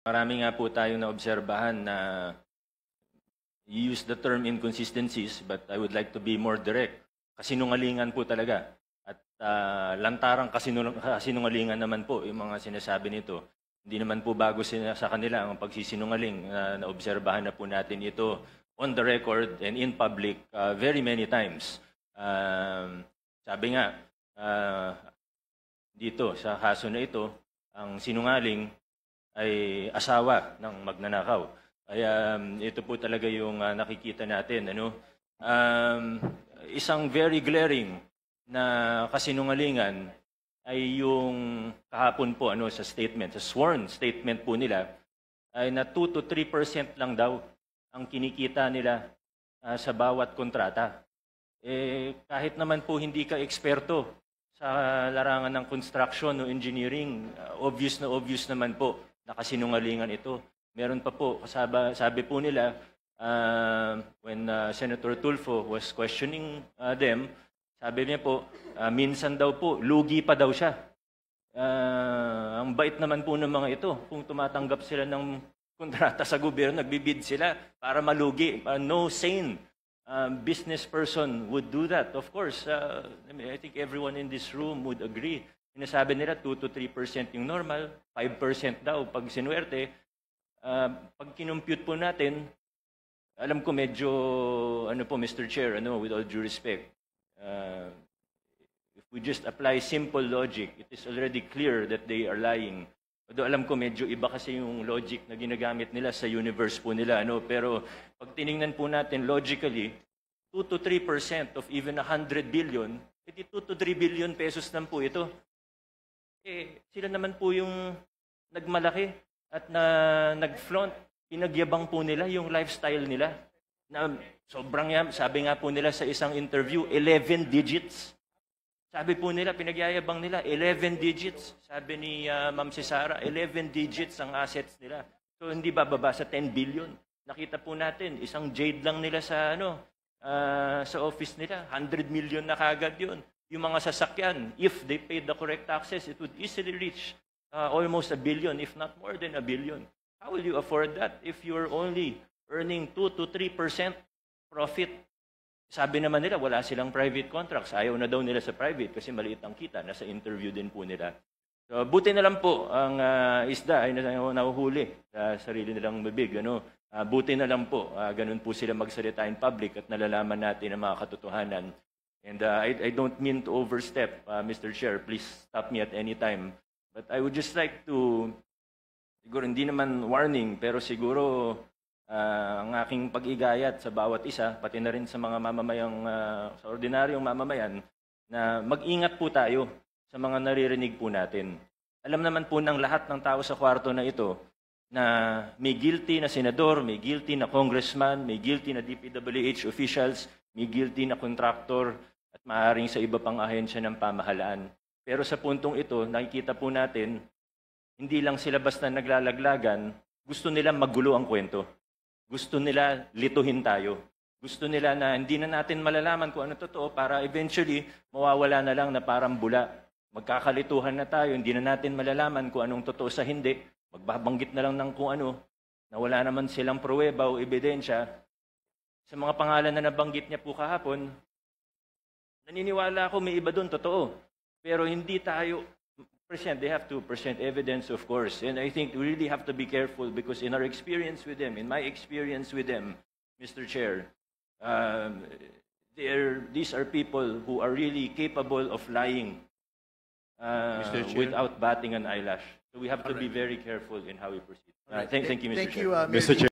Marami nga po tayong naobserbahan na you use the term inconsistencies, but I would like to be more direct. Kasinungalingan po talaga. At lantarang kasinungalingan naman po yung mga sinasabi nito. Hindi naman po bago sa kanila ang pagsisinungaling. Naobserbahan na po natin ito on the record and in public very many times. Sabi nga, dito sa kaso na ito, ang sinungaling ay asawa ng magnanakaw. Kaya ito po talaga yung nakikita natin. Isang very glaring na kasinungalingan ay yung kahapon po sa statement, sa sworn statement po nila, ay na 2 to 3% lang daw ang kinikita nila sa bawat kontrata. Kahit naman po hindi ka eksperto sa larangan ng construction o engineering, obvious naman po na kasinungalingan ito. Meron pa po, sabi po nila, when Senator Tulfo was questioning them, sabi niya po, minsan daw po, lugi pa daw siya. Ang bait naman po ng mga ito, kung tumatanggap sila ng kontrata sa gobyerno, nagbibid sila para malugi. No sane business person would do that. Of course, I think everyone in this room would agree. Sinasabi nila 2 to 3% yung normal, 5% daw pag sinuwerte. Pag kinumpute po natin, alam ko medyo, Mr. Chair, with all due respect, if we just apply simple logic, it is already clear that they are lying. Although alam ko medyo iba kasi yung logic na ginagamit nila sa universe po nila. Pero pag tiningnan po natin logically, 2 to 3% of even 100 billion, edi 2 to 3 billion pesos lang po ito. Sila naman po yung nagmalaki at nag-flaunt. Pinagyabang po nila yung lifestyle nila. Na sobrang sabi nga po nila sa isang interview, 11 digits. Sabi po nila, pinagyayabang nila, 11 digits. Sabi ni Ma'am Cesara, 11 digits ang assets nila. So hindi bababa sa 10 billion. Nakita po natin, isang jade lang nila sa sa office nila, 100 million na kagad yun. Yung mga sasakyan, if they paid the correct taxes, it would easily reach almost 1 billion, if not more than 1 billion. How will you afford that if you're only earning 2 to 3% profit? Sabi naman nila, wala silang private contracts. Ayaw na daw nila sa private kasi maliit ang kita. Nasa interview din po nila. So, buti na lang po ang isda ay nahuhuli sa sarili nilang bibig. Buti na lang po. Ganun po sila magsalita in public at nalalaman natin ang mga katotohanan. And I don't mean to overstep, Mr. Chair. Please stop me at any time. But I would just like to, siguro hindi naman warning, pero siguro ang aking pag-igayat sa bawat isa, pati na rin sa mga mamamayang, sa ordinaryong mamamayan, na mag-ingat po tayo sa mga naririnig po natin. Alam naman po ng lahat ng tao sa kwarto na ito na may guilty na senador, may guilty na congressman, may guilty na DPWH officials, may guilty na contractor, at maaaring sa iba pang ahensya ng pamahalaan. Pero sa puntong ito, nakikita po natin, hindi lang sila basta naglalaglagan, gusto nila magulo ang kwento. Gusto nila lituhin tayo. Gusto nila na hindi na natin malalaman kung ano totoo para eventually mawawala na lang na parang bula. Magkakalituhan na tayo, hindi na natin malalaman kung anong totoo sa hindi. Magbabanggit na lang ng kung ano, na wala naman silang pruweba o ebidensya. Sa mga pangalan na nabanggit niya po kahapon, naniniwala ako may iba doon, totoo. Pero hindi tayo present. They have to present evidence, of course. And I think we really have to be careful because in our experience with them, in my experience with them, Mr. Chair, these are people who are really capable of lying without batting an eyelash. So we have to be very careful in how we proceed. Thank you, Mr. Chair. Mr. Chair.